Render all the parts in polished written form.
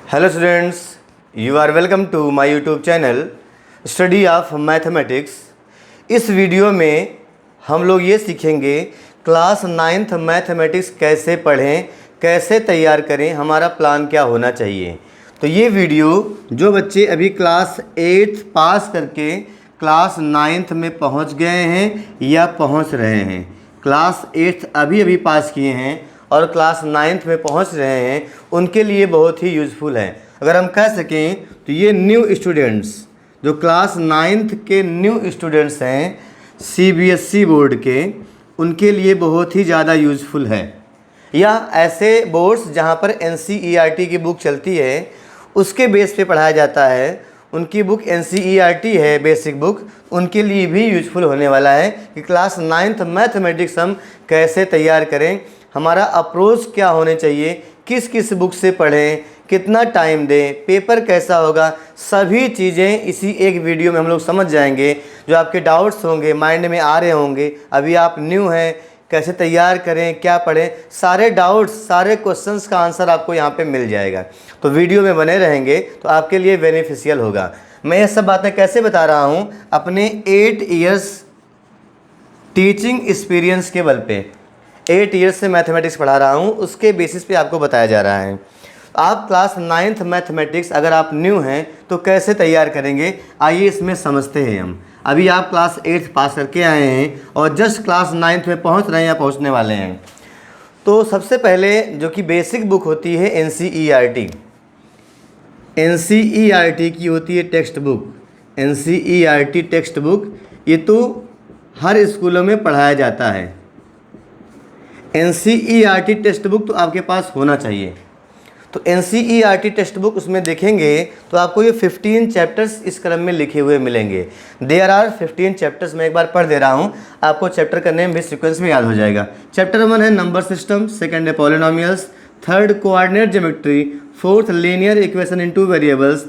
Hello students, you are welcome to my YouTube channel study of mathematics. इस video में हम लोग ये सीखेंगे क्लास 9th मैथमेटिक्स कैसे पढ़ें, कैसे तैयार करें, हमारा प्लान क्या होना चाहिए। तो ये वीडियो जो बच्चे अभी क्लास 8th पास करके क्लास 9th में पहुंच गए हैं या पहुंच रहे हैं, क्लास 8th अभी पास किए हैं और क्लास 9th में पहुंच रहे हैं, उनके लिए बहुत ही यूज़फुल है। अगर हम कह सकें तो ये न्यू स्टूडेंट्स जो क्लास 9th के न्यू स्टूडेंट्स हैं CBSE बोर्ड के, उनके लिए बहुत ही ज़्यादा यूज़फुल है। या ऐसे बोर्ड्स जहां पर NCERT की बुक चलती है उसके बेस पे पढ़ाया जाता है, उनकी बुक NCERT है बेसिक बुक, उनके लिए भी यूज़फुल होने वाला है कि क्लास 9th मैथमेटिक्स हम कैसे तैयार करें, हमारा अप्रोच क्या होने चाहिए, किस किस बुक से पढ़ें, कितना टाइम दें, पेपर कैसा होगा, सभी चीज़ें इसी एक वीडियो में हम लोग समझ जाएंगे। जो आपके डाउट्स होंगे, माइंड में आ रहे होंगे, अभी आप न्यू हैं, कैसे तैयार करें, क्या पढ़ें, सारे डाउट्स, सारे क्वेश्चंस का आंसर आपको यहाँ पे मिल जाएगा। तो वीडियो में बने रहेंगे तो आपके लिए बेनिफिशियल होगा। मैं ये सब बातें कैसे बता रहा हूँ, अपने 8 इयर्स टीचिंग एक्सपीरियंस के बल पे 8 इयर्स से मैथमेटिक्स पढ़ा रहा हूँ, उसके बेसिस पे आपको बताया जा रहा है। आप क्लास 9th मैथमेटिक्स अगर आप न्यू हैं तो कैसे तैयार करेंगे, आइए इसमें समझते हैं हम। अभी आप क्लास 8th पास करके आए हैं और जस्ट क्लास 9th में पहुँच रहे हैं या पहुँचने वाले हैं। तो सबसे पहले जो कि बेसिक बुक होती है NCERT की होती है text book, NCERT text book, ये तो हर स्कूलों में पढ़ाया जाता है। NCERT टेक्स्ट बुक तो आपके पास होना चाहिए। तो NCERT टेक्स्ट बुक उसमें देखेंगे तो आपको ये 15 चैप्टर्स इस क्रम में लिखे हुए मिलेंगे। देयर आर 15 चैप्टर्स, मैं एक बार पढ़ दे रहा हूँ, आपको चैप्टर का नेम भी सीक्वेंस में याद हो जाएगा। चैप्टर 1 है नंबर सिस्टम, सेकंड है polynomials, third coordinate geometry, fourth linear equation in 2 variables,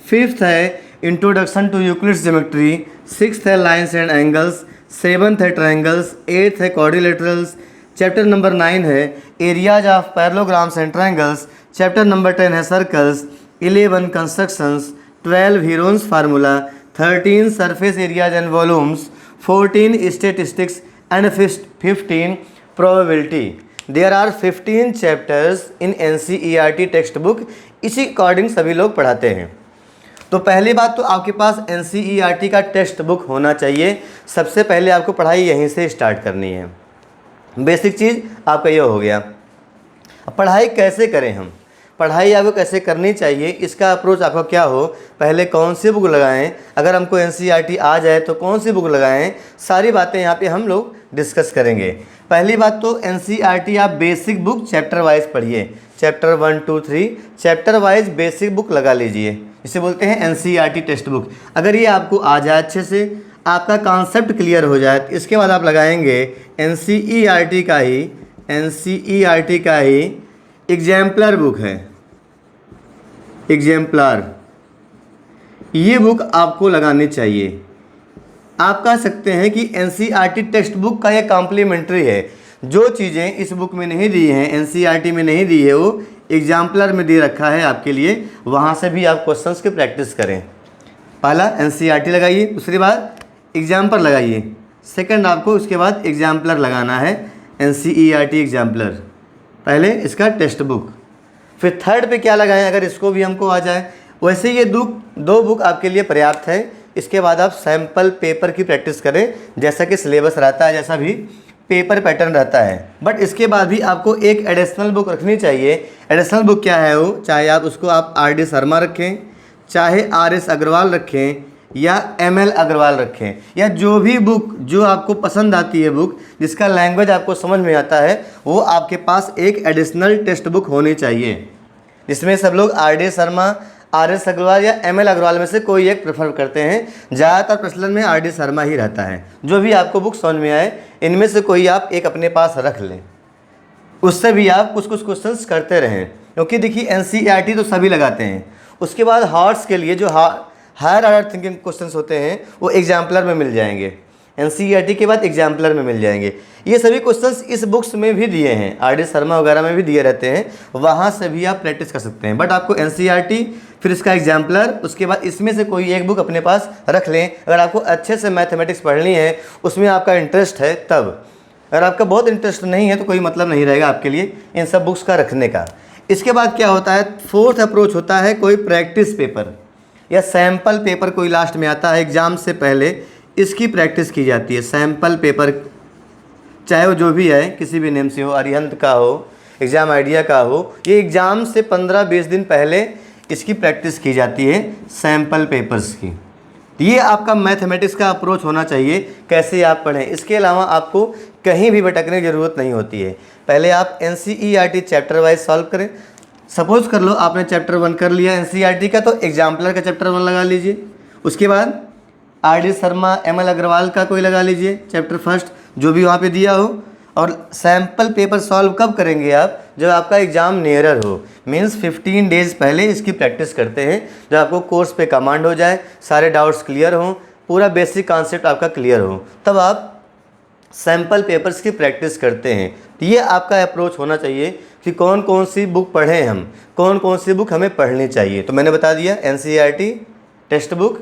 fifth है introduction to Euclid's geometry, sixth है लाइन्स एंड एंगल्स, सेवन्थ है ट्रायंगल्स, एट्थ है क्वाड्रिलेटरल्स, चैप्टर नंबर 9 है areas of parallelograms and triangles, chapter number 10 है circles, 11 constructions, 12 Heron's formula, 13 surface areas and volumes, 14 statistics and 15 probability. There are 15 chapters in NCERT text book, इसी according सभी लोग पढ़ाते हैं। तो पहली बात तो आपके पास NCERT का टेक्स्ट बुक होना चाहिए। सबसे पहले आपको पढ़ाई यहीं से स्टार्ट करनी है, बेसिक चीज़ आपका ये हो गया। अब पढ़ाई कैसे करें हम, पढ़ाई आपको कैसे करनी चाहिए, इसका अप्रोच आपका क्या हो, पहले कौन सी बुक लगाएं, अगर हमको NCERT आ जाए तो कौन सी बुक लगाएं, सारी बातें यहाँ पे हम लोग डिस्कस करेंगे। पहली बात तो NCERT आप बेसिक बुक चैप्टर वाइज पढ़िए, chapter 1 2 3 chapter wise basic book लगा लीजिए, इसे बोलते हैं NCERT टेक्स्ट बुक। अगर ये आपको आ जाए, अच्छे से आपका कॉन्सेप्ट क्लियर हो जाए, तो इसके बाद आप लगाएंगे NCERT का ही एग्जाम्पलर बुक है, एग्जाम्पलर, ये बुक आपको लगानी चाहिए। आप कह सकते हैं कि NCERT टेक्स्ट बुक का ये कॉम्प्लीमेंट्री है, जो चीज़ें इस बुक में नहीं दी हैं, NCERT में नहीं दी है, वो एग्जाम्पलर में दे रखा है आपके लिए, वहाँ से भी आप क्वेश्चंस की प्रैक्टिस करें। पहला NCERT लगाइए, दूसरी बात एग्जाम्पल लगाइए, सेकंड आपको उसके बाद एग्जाम्पलर लगाना है, NCERT एग्जाम्पलर, पहले इसका टेक्स्ट बुक, फिर थर्ड पे क्या लगाएं अगर इसको भी हमको आ जाए। वैसे ये दो बुक आपके लिए पर्याप्त है। इसके बाद आप सैम्पल पेपर की प्रैक्टिस करें, जैसा कि सिलेबस रहता है, जैसा भी पेपर पैटर्न रहता है। बट इसके बाद भी आपको एक एडिशनल बुक रखनी चाहिए। एडिशनल बुक क्या है वो, चाहे आप उसको आप RD शर्मा रखें, चाहे RS अग्रवाल रखें, या ML अग्रवाल रखें, या जो भी बुक जो आपको पसंद आती है, बुक जिसका लैंग्वेज आपको समझ में आता है, वो आपके पास एक एडिशनल टेक्स्ट बुक होनी चाहिए, जिसमें सब लोग RD शर्मा, RS अग्रवाल या ML अग्रवाल में से कोई एक प्रेफर करते हैं। ज़्यादातर प्रचलन में RD शर्मा ही रहता है। जो भी आपको बुक समझ में आए, इनमें से कोई आप एक अपने पास रख लें, उससे भी आप कुछ क्वेश्चंस करते रहें, क्योंकि देखिए NCERT तो सभी लगाते हैं। उसके बाद हार्ट्स के लिए जो हायर ऑर्डर थिंकिंग क्वेश्चंस होते हैं वो एग्जाम्पलर में मिल जाएंगे। एनसीईआरटी के बाद एग्जाम्पलर में मिल जाएंगे। ये सभी क्वेश्चंस इस बुक्स में भी दिए हैं, आर.डी. शर्मा वगैरह में भी दिए रहते हैं, वहाँ से भी आप प्रैक्टिस कर सकते हैं। बट आपको एनसीईआरटी फिर इसका एग्जाम्पलर, उसके बाद इसमें से कोई एक बुक अपने पास रख लें। अगर आपको अच्छे से मैथमेटिक्स पढ़नी है, उसमें आपका इंटरेस्ट है तब। अगर आपका बहुत इंटरेस्ट नहीं है तो कोई मतलब नहीं रहेगा आपके लिए इन सब बुक्स का रखने का। इसके बाद क्या होता है, फोर्थ अप्रोच होता है कोई प्रैक्टिस पेपर या सैम्पल पेपर कोई लास्ट में आता है एग्ज़ाम से पहले, इसकी प्रैक्टिस की जाती है। सैम्पल पेपर चाहे वो जो भी है, किसी भी नेम से हो, अरिहंत का हो, एग्ज़ाम आइडिया का हो, ये एग्ज़ाम से 15-20 दिन पहले इसकी प्रैक्टिस की जाती है सैम्पल पेपर्स की। ये आपका मैथमेटिक्स का अप्रोच होना चाहिए, कैसे आप पढ़ें। इसके अलावा आपको कहीं भी भटकने की ज़रूरत नहीं होती है। पहले आप एनसीईआरटी चैप्टर वाइज सॉल्व करें। सपोज कर लो आपने चैप्टर 1 कर लिया एनसीईआरटी का, तो एग्जाम्पलर का चैप्टर 1 लगा लीजिए। उसके बाद आर.डी. शर्मा, एम.एल. अग्रवाल का कोई लगा लीजिए चैप्टर फर्स्ट, जो भी वहाँ पे दिया हो। और सैम्पल पेपर सॉल्व कब करेंगे आप, जब आपका एग्ज़ाम नियरर हो, मीन्स 15 डेज़ पहले इसकी प्रैक्टिस करते हैं। जब आपको कोर्स पे कमांड हो जाए, सारे डाउट्स क्लियर हों, पूरा बेसिक कॉन्सेप्ट आपका क्लियर हो, तब आप सैम्पल पेपर्स की प्रैक्टिस करते हैं। तो ये आपका अप्रोच होना चाहिए कि कौन कौन सी बुक पढ़ें हम, कौन कौन सी बुक हमें पढ़नी चाहिए। तो मैंने बता दिया एनसीईआरटी टेक्स्ट बुक,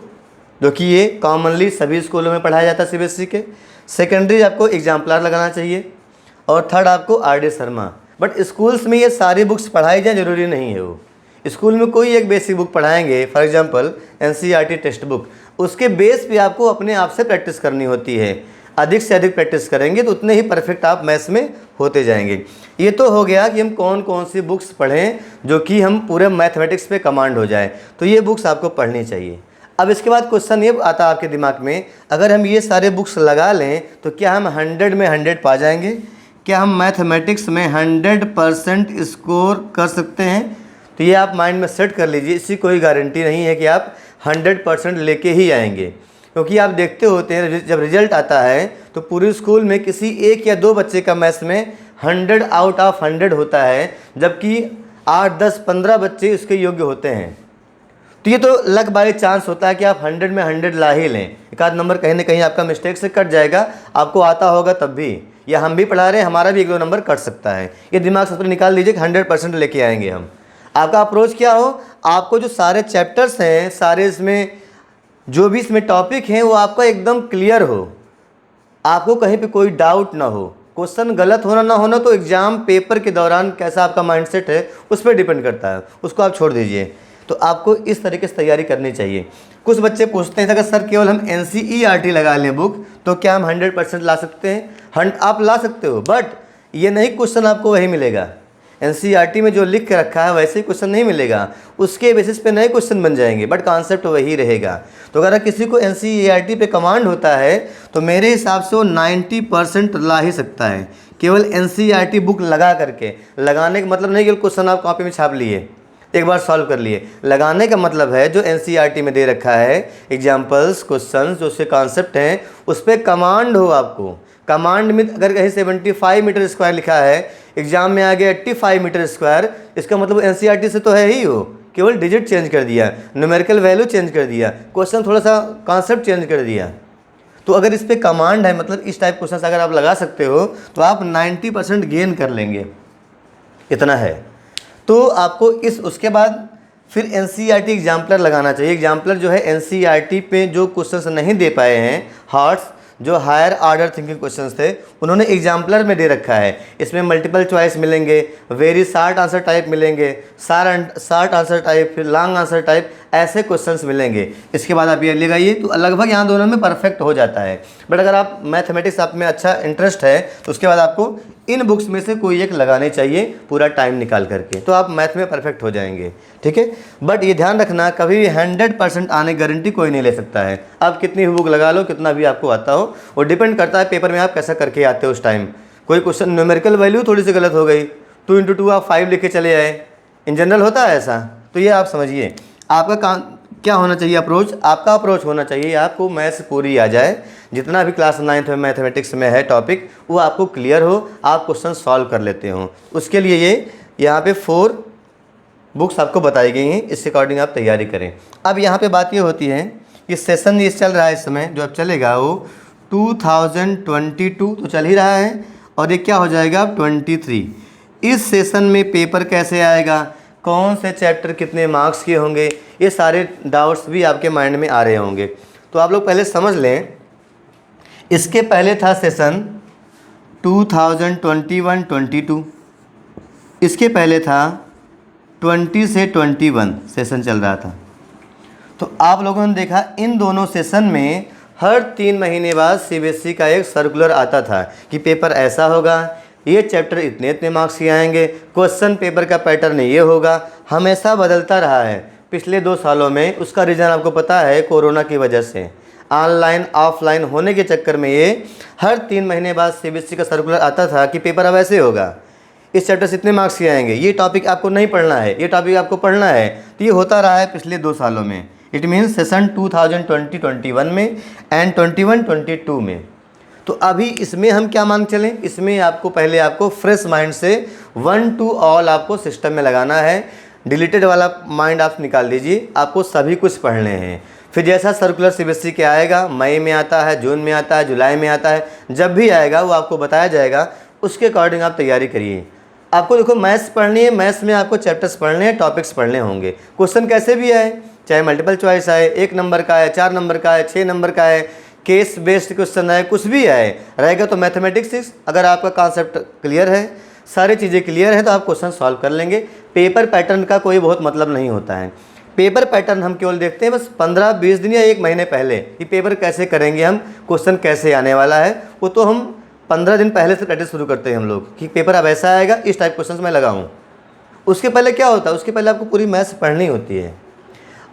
जो कि ये कॉमनली सभी स्कूलों में पढ़ाया जाता है सीबीएसई के। सेकेंडरी आपको एग्जाम्पलर लगाना चाहिए, और थर्ड आपको आर.डी. शर्मा। बट स्कूल्स में ये सारी बुक्स पढ़ाई जाए ज़रूरी नहीं है। वो स्कूल में कोई एक बेसिक बुक पढ़ाएंगे, for example NCERT text book, उसके बेस पे आपको अपने आप से प्रैक्टिस करनी होती है। अधिक से अधिक प्रैक्टिस करेंगे तो उतने ही परफेक्ट आप मैथ्स में होते जाएंगे। ये तो हो गया कि हम कौन कौन सी बुक्स पढ़ें जो कि हम पूरे मैथमेटिक्स पे कमांड हो जाए, तो ये बुक्स आपको पढ़नी चाहिए। अब इसके बाद क्वेश्चन ये आता है आपके दिमाग में, अगर हम ये सारे बुक्स लगा लें तो क्या हम 100 में 100 पा जाएंगे? क्या हम मैथमेटिक्स में 100% स्कोर कर सकते हैं? तो ये आप माइंड में सेट कर लीजिए। इसकी कोई गारंटी नहीं है कि आप 100% लेके ही आएंगे, क्योंकि आप देखते होते हैं जब रिजल्ट आता है तो पूरे स्कूल में किसी एक या दो बच्चे का मैथ्स में 100 आउट ऑफ 100 होता है, जबकि 8, 10, 15 बच्चे उसके योग्य होते हैं। तो ये तो लक बाई चांस होता है कि आप 100 में 100 ला ही लें। एक आध नंबर कहीं ना कहीं आपका मिस्टेक से कट जाएगा, आपको आता होगा तब भी, या हम भी पढ़ा रहे हैं, हमारा भी 1-2 नंबर कट सकता है। ये दिमाग से निकाल लीजिए कि 100% लेके आएंगे हम। आपका अप्रोच क्या हो, आपको जो सारे चैप्टर्स हैं, सारे इसमें जो भी इसमें टॉपिक हैं, वो आपका एकदम क्लियर हो, आपको कहीं पे कोई डाउट ना हो। क्वेश्चन गलत होना ना होना तो एग्ज़ाम पेपर के दौरान कैसा आपका माइंडसेट है उस पर डिपेंड करता है, उसको आप छोड़ दीजिए। तो आपको इस तरीके से तैयारी करनी चाहिए। कुछ बच्चे पूछते हैं अगर सर केवल हम एनसीईआरटी लगा लें बुक तो क्या हम 100% ला सकते हैं? आप ला सकते हो, बट ये नहीं क्वेश्चन आपको वही मिलेगा। एनसीईआरटी में जो लिख के रखा है वैसे ही क्वेश्चन नहीं मिलेगा, उसके बेसिस पे नए क्वेश्चन बन जाएंगे, बट कॉन्सेप्ट वही रहेगा। तो अगर किसी को एनसीईआरटी पे कमांड होता है तो मेरे हिसाब से वो 90% ला ही सकता है, केवल एनसीईआरटी बुक लगा करके। लगाने का मतलब नहीं कि क्वेश्चन आप कॉपी में छाप लिए, एक बार सॉल्व कर लिए। लगाने का मतलब है जो एनसीईआरटी में दे रखा है, एग्जाम्पल्स, क्वेश्चंस, जो उसके कॉन्सेप्ट हैं, उस पर कमांड हो आपको। कमांड में अगर कहीं 75 मीटर स्क्वायर लिखा है, एग्जाम में आ गया 85 मीटर स्क्वायर, इसका मतलब एनसीईआरटी से तो है ही, हो केवल डिजिट चेंज कर दिया, न्यूमेरिकल वैल्यू चेंज कर दिया, क्वेश्चन थोड़ा सा कॉन्सेप्ट चेंज कर दिया। तो अगर इस पर कमांड है, मतलब इस टाइप क्वेश्चन अगर आप लगा सकते हो तो आप 90% गेन कर लेंगे, इतना है। तो आपको उसके बाद फिर एनसीईआरटी एग्जाम्पलर लगाना चाहिए। एग्जाम्पलर जो है एनसीईआरटी पे जो क्वेश्चंस नहीं दे पाए हैं, हार्ट्स जो हायर ऑर्डर थिंकिंग क्वेश्चंस थे, उन्होंने एग्जाम्पलर में दे रखा है। इसमें मल्टीपल चॉइस मिलेंगे, वेरी शार्ट आंसर टाइप मिलेंगे, शार्ट आंसर टाइप, फिर लॉन्ग आंसर टाइप, ऐसे क्वेश्चंस मिलेंगे। इसके बाद आप ये लगाइए तो लगभग यहाँ दोनों में परफेक्ट हो जाता है। बट अगर आप मैथमेटिक्स आप में अच्छा इंटरेस्ट है तो उसके बाद आपको इन बुक्स में से कोई एक लगाने चाहिए पूरा टाइम निकाल करके, तो आप मैथ में परफेक्ट हो जाएंगे, ठीक है। बट ये ध्यान रखना, कभी भी 100% आने गारंटी कोई नहीं ले सकता है। आप कितनी भी बुक लगा लो, कितना भी आपको आता हो, वो डिपेंड करता है पेपर में आप कैसा करके आते हो उस टाइम। कोई क्वेश्चन न्यूमेरिकल वैल्यू थोड़ी सी गलत हो गई, 2 × 2 आप 5 लिख के चले आए, इन जनरल होता है ऐसा। तो ये आप समझिए आपका क्या होना चाहिए अप्रोच। आपका अप्रोच होना चाहिए आपको मैथ्स पूरी आ जाए, जितना भी क्लास 9th में मैथमेटिक्स में है टॉपिक वो आपको क्लियर हो, आप क्वेश्चन सॉल्व कर लेते हो। उसके लिए ये यहाँ पे 4 बुक्स आपको बताई गई हैं, इसके अकॉर्डिंग आप तैयारी करें। अब यहाँ पे बात ये होती है कि सेशन ये चल रहा है इस समय, जो अब चलेगा वो 2022 तो चल ही रहा है, और ये क्या हो जाएगा 23। इस सेशन में पेपर कैसे आएगा, कौन से चैप्टर कितने मार्क्स के होंगे, ये सारे डाउट्स भी आपके माइंड में आ रहे होंगे। तो आप लोग पहले समझ लें, इसके पहले था सेशन 2021-22, इसके पहले था 20 से 21 सेशन चल रहा था। तो आप लोगों ने देखा इन दोनों सेशन में हर 3 महीने बाद सीबीएसई का एक सर्कुलर आता था कि पेपर ऐसा होगा, ये चैप्टर इतने इतने मार्क्स के आएंगे, क्वेश्चन पेपर का पैटर्न ये होगा। हमेशा बदलता रहा है पिछले 2 सालों में। उसका रीज़न आपको पता है, कोरोना की वजह से ऑनलाइन ऑफलाइन होने के चक्कर में ये हर 3 महीने बाद सीबीएसई का सर्कुलर आता था कि पेपर अब ऐसे होगा, इस चैप्टर से इतने मार्क्स के आएंगे, ये टॉपिक आपको नहीं पढ़ना है, ये टॉपिक आपको पढ़ना है। तो ये होता रहा है पिछले 2 सालों में। इट मीन्स सेशन 2020-21 में एंड 21-22 में। तो अभी इसमें हम क्या मान चलें, इसमें आपको पहले आपको फ्रेश माइंड से 1 to ऑल आपको सिस्टम में लगाना है। डिलीटेड वाला माइंड आप निकाल दीजिए, आपको सभी कुछ पढ़ने हैं। फिर जैसा सर्कुलर सीबीएसई के आएगा, मई में आता है, जून में आता है, जुलाई में आता है, जब भी आएगा वो आपको बताया जाएगा, उसके अकॉर्डिंग आप तैयारी करिए। आपको देखो मैथ्स पढ़नी है, मैथ्स में आपको चैप्टर्स पढ़ने हैं, टॉपिक्स पढ़ने होंगे। क्वेश्चन कैसे भी आए, चाहे मल्टीपल चॉइस आए, 1 नंबर का आए, 4 नंबर का आए, 6 नंबर का आए, केस बेस्ड क्वेश्चन आए, कुछ भी आए रहेगा तो मैथमेटिक्स, अगर आपका कॉन्सेप्ट क्लियर है, सारी चीज़ें क्लियर है, तो आप क्वेश्चन सॉल्व कर लेंगे। पेपर पैटर्न का कोई बहुत मतलब नहीं होता है। पेपर पैटर्न हम केवल देखते हैं बस 15-20 दिन या 1 महीने पहले कि पेपर कैसे करेंगे हम, क्वेश्चन कैसे आने वाला है। वो तो हम 15 दिन पहले से प्रैक्टिस शुरू करते हैं हम लोग कि पेपर अब ऐसा आएगा, इस टाइप क्वेश्चन मैं लगाऊँ। उसके पहले क्या होता है, उसके पहले आपको पूरी मैथ्स पढ़नी होती है।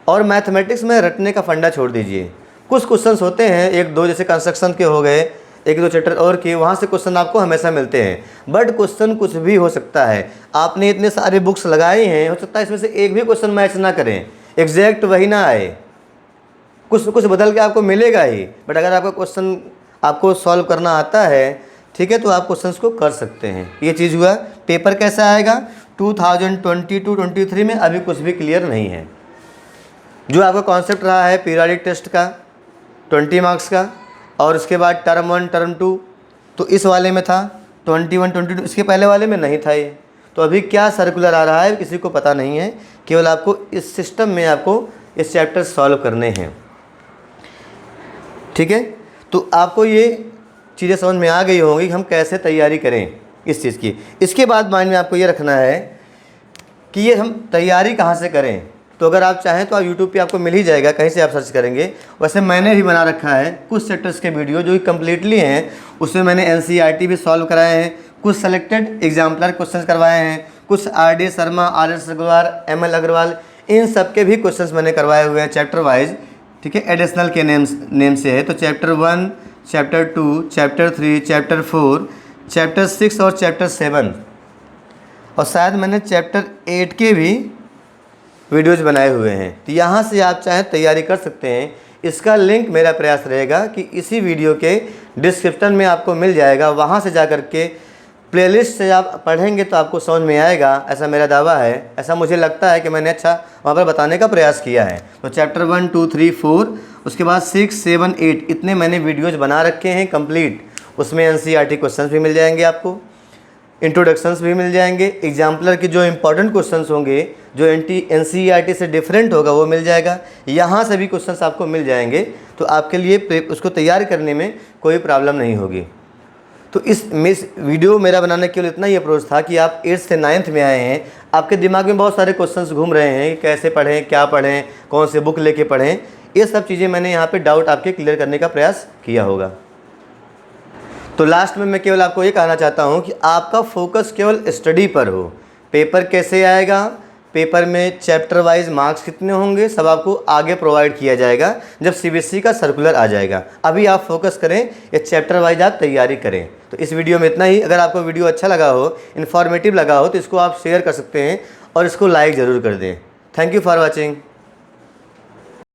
और मैथमेटिक्स में रटने का फंडा छोड़ दीजिए। कुछ क्वेश्चंस होते हैं 1-2, जैसे कंस्ट्रक्शन के हो गए, 1-2 चैप्टर और के, वहाँ से क्वेश्चन आपको हमेशा मिलते हैं। बट क्वेश्चन कुछ भी हो सकता है। आपने इतने सारे बुक्स लगाए हैं, हो सकता है इसमें से एक भी क्वेश्चन मैच ना करें, एग्जैक्ट वही ना आए, कुछ बदल के आपको मिलेगा ही। बट अगर आपका क्वेश्चन आपको सॉल्व करना आता है, ठीक है, तो आप क्वेश्चंस को कर सकते हैं। ये चीज़ हुआ। पेपर कैसा आएगा 2022-23 में अभी कुछ भी क्लियर नहीं है। जो आपका कॉन्सेप्ट रहा है पीरियडिक टेस्ट का 20 मार्क्स का, और उसके बाद टर्म 1 टर्म 2 तो इस वाले में था 21-22, इसके पहले वाले में नहीं था ये। तो अभी क्या सर्कुलर आ रहा है किसी को पता नहीं है, केवल आपको इस सिस्टम में आपको इस चैप्टर सॉल्व करने हैं। ठीक है, तो आपको ये चीज़ें समझ में आ गई होंगी कि हम कैसे तैयारी करें इस चीज़ की। इसके बाद माइंड में आपको ये रखना है कि ये हम तैयारी कहाँ से करें। तो अगर आप चाहें तो आप YouTube पे आपको मिल ही जाएगा, कहीं से आप सर्च करेंगे। वैसे मैंने भी बना रखा है कुछ चैप्टर्स के वीडियो जो कम्प्लीटली हैं, उसमें मैंने NCERT भी सॉल्व कराए हैं, कुछ सेलेक्टेड एग्जाम्पलर क्वेश्चन करवाए हैं, कुछ RD Sharma, RS Agarwal, ML Agarwal, इन सब के भी क्वेश्चन मैंने करवाए हुए हैं चैप्टर वाइज। ठीक है, एडिशनल के नेम से है। तो chapter 1, chapter 2, chapter 3, chapter 4, chapter 6 और चैप्टर 7, और शायद मैंने चैप्टर 8 के भी वीडियोज़ बनाए हुए हैं। तो यहाँ से आप चाहें तैयारी कर सकते हैं। इसका लिंक मेरा प्रयास रहेगा कि इसी वीडियो के डिस्क्रिप्शन में आपको मिल जाएगा। वहाँ से जा कर के प्लेलिस्ट से आप पढ़ेंगे तो आपको समझ में आएगा, ऐसा मेरा दावा है। ऐसा मुझे लगता है कि मैंने अच्छा वहाँ पर बताने का प्रयास किया है। तो चैप्टर 1, 2, 3, 4, उसके बाद 6, 7, 8 इतने मैंने वीडियोज़ बना रखे हैं कंप्लीट। उसमें NCERT क्वेश्चन भी मिल जाएंगे, आपको इंट्रोडक्शंस भी मिल जाएंगे, एग्जाम्पलर के जो इंपॉर्टेंट क्वेश्चंस होंगे, जो NCERT से डिफरेंट होगा वो मिल जाएगा। यहाँ से भी क्वेश्चंस आपको मिल जाएंगे। तो आपके लिए उसको तैयार करने में कोई प्रॉब्लम नहीं होगी। तो इस वीडियो मेरा बनाने के लिए इतना ही अप्रोच था कि आप 8th से 9th में आए हैं, आपके दिमाग में बहुत सारे क्वेश्चंस घूम रहे हैं कि कैसे पढ़ें, क्या पढ़ें, कौन से बुक लेके पढ़ें। ये सब चीज़ें मैंने यहाँ पे डाउट आपके क्लियर करने का प्रयास किया होगा। तो लास्ट में मैं केवल आपको ये कहना चाहता हूँ कि आपका फोकस केवल स्टडी पर हो। पेपर कैसे आएगा, पेपर में चैप्टर वाइज मार्क्स कितने होंगे, सब आपको आगे प्रोवाइड किया जाएगा जब CBSE का सर्कुलर आ जाएगा। अभी आप फोकस करें, ये चैप्टर वाइज आप तैयारी करें। तो इस वीडियो में इतना ही। अगर आपको वीडियो अच्छा लगा हो, इन्फॉर्मेटिव लगा हो, तो इसको आप शेयर कर सकते हैं और इसको लाइक ज़रूर कर दें। Thank you for watching.